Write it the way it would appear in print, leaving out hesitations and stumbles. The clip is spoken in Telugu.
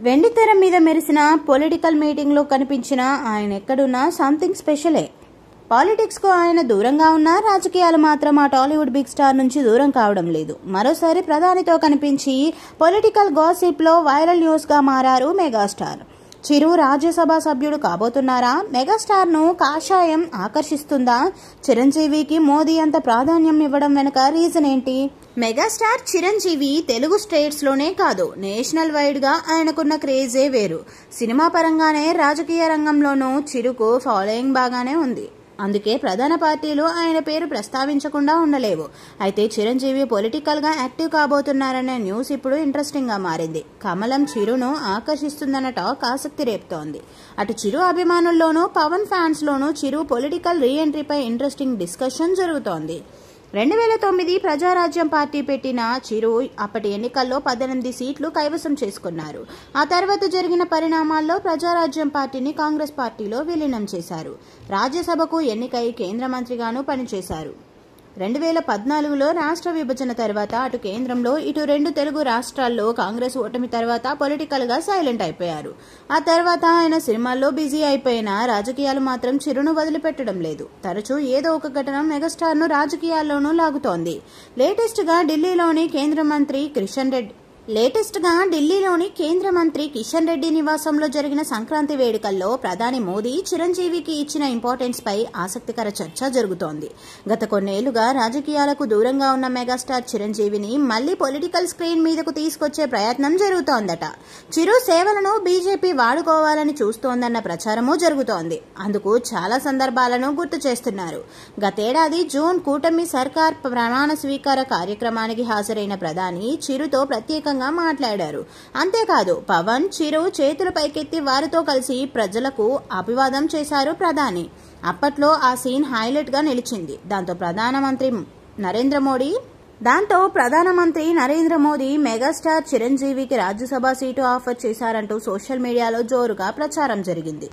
వెండితెర మీద మెరిసిన పొలిటికల్ మీటింగ్లో కనిపించిన ఆయన ఎక్కడున్నా సంథింగ్ స్పెషలే. పాలిటిక్స్కు ఆయన దూరంగా ఉన్నా రాజకీయాలు మాత్రం ఆ టాలీవుడ్ బిగ్ స్టార్ నుంచి దూరం కావడం లేదు. మరోసారి ప్రధానితో కనిపించి పొలిటికల్ గాసిప్లో వైరల్ న్యూస్గా మారారు మెగాస్టార్. చిరు రాజ్యసభ సభ్యుడు కాబోతున్నారా? మెగాస్టార్ను కాషాయం ఆకర్షిస్తుందా? చిరంజీవికి మోదీ అంత ప్రాధాన్యం ఇవ్వడం వెనుక రీజన్ ఏంటి? మెగాస్టార్ చిరంజీవి తెలుగు స్టేట్స్లోనే కాదు, నేషనల్ వైడ్గా ఆయనకున్న క్రేజే వేరు. సినిమా పరంగానే రాజకీయ రంగంలోనూ చిరుకు ఫాలోయింగ్ బాగానే ఉంది. అందుకే ప్రధాన పార్టీలు ఆయన పేరు ప్రస్తావించకుండా ఉండలేవు. అయితే చిరంజీవి పొలిటికల్గా యాక్టివ్ కాబోతున్నారనే న్యూస్ ఇప్పుడు ఇంట్రెస్టింగ్గా మారింది. కమలం చిరును ఆకర్షిస్తుందన్న టాక్ ఆసక్తి రేపుతోంది. అటు చిరు అభిమానుల్లోనూ పవన్ ఫ్యాన్స్లోనూ చిరు పొలిటికల్ రీఎంట్రీపై ఇంట్రెస్టింగ్ డిస్కషన్ జరుగుతోంది. 2009 ప్రజారాజ్యం పార్టీ పెట్టిన చిరు అప్పటి ఎన్నికల్లో 18 సీట్లు కైవసం చేసుకున్నారు. ఆ తర్వాత జరిగిన పరిణామాల్లో ప్రజారాజ్యం పార్టీని కాంగ్రెస్ పార్టీలో విలీనం చేశారు. రాజ్యసభకు ఎన్నికై కేంద్ర మంత్రిగాను పనిచేశారు. 2014లో రాష్ట్ర విభజన తర్వాత అటు కేంద్రంలో ఇటు 2 తెలుగు రాష్ట్రాల్లో కాంగ్రెస్ ఓటమి తర్వాత పొలిటికల్గా సైలెంట్ అయిపోయారు. ఆ తర్వాత ఆయన సినిమాల్లో బిజీ అయిపోయినా రాజకీయాలు మాత్రం చిరును వదిలిపెట్టడం లేదు. తరచూ ఏదో ఒక ఘటన మెగాస్టార్ను రాజకీయాల్లోనూ లాగుతోంది. లేటెస్ట్గా ఢిల్లీలోని కేంద్ర మంత్రి కిషన్ రెడ్డి నివాసంలో జరిగిన సంక్రాంతి వేడుకల్లో ప్రధాని మోదీ చిరంజీవికి ఇచ్చిన ఇంపార్టెన్స్ పై ఆసక్తికర చర్చ జరుగుతోంది. గత కొన్నేళ్లుగా రాజకీయాలకు దూరంగా ఉన్న మెగాస్టార్ చిరంజీవిని మళ్లీ పొలిటికల్ స్క్రీన్ మీదకు తీసుకొచ్చే ప్రయత్నం జరుగుతోందట. చిరు సేవలను బీజేపీ వాడుకోవాలని చూస్తోందన్న ప్రచారమూ జరుగుతోంది. అందుకు చాలా సందర్భాలను గుర్తు చేస్తున్నారు. గతేడాది జూన్ కూటమి సర్కార్ ప్రమాణ స్వీకార కార్యక్రమానికి హాజరైన ప్రధాని చిరుతో ప్రత్యేకంగా మాట్లాడారు. అంతేకాదు పవన్, చిరు చేతులు పైకెత్తి వారితో కలిసి ప్రజలకు అభివాదం చేశారు ప్రధాని. అప్పట్లో ఆ సీన్ హైలైట్ గా నిలిచింది. దాంతో ప్రధానమంత్రి నరేంద్ర మోదీ మెగాస్టార్ చిరంజీవికి రాజ్యసభ సీటు ఆఫర్ చేశారంటూ సోషల్ మీడియాలో జోరుగా ప్రచారం జరిగింది.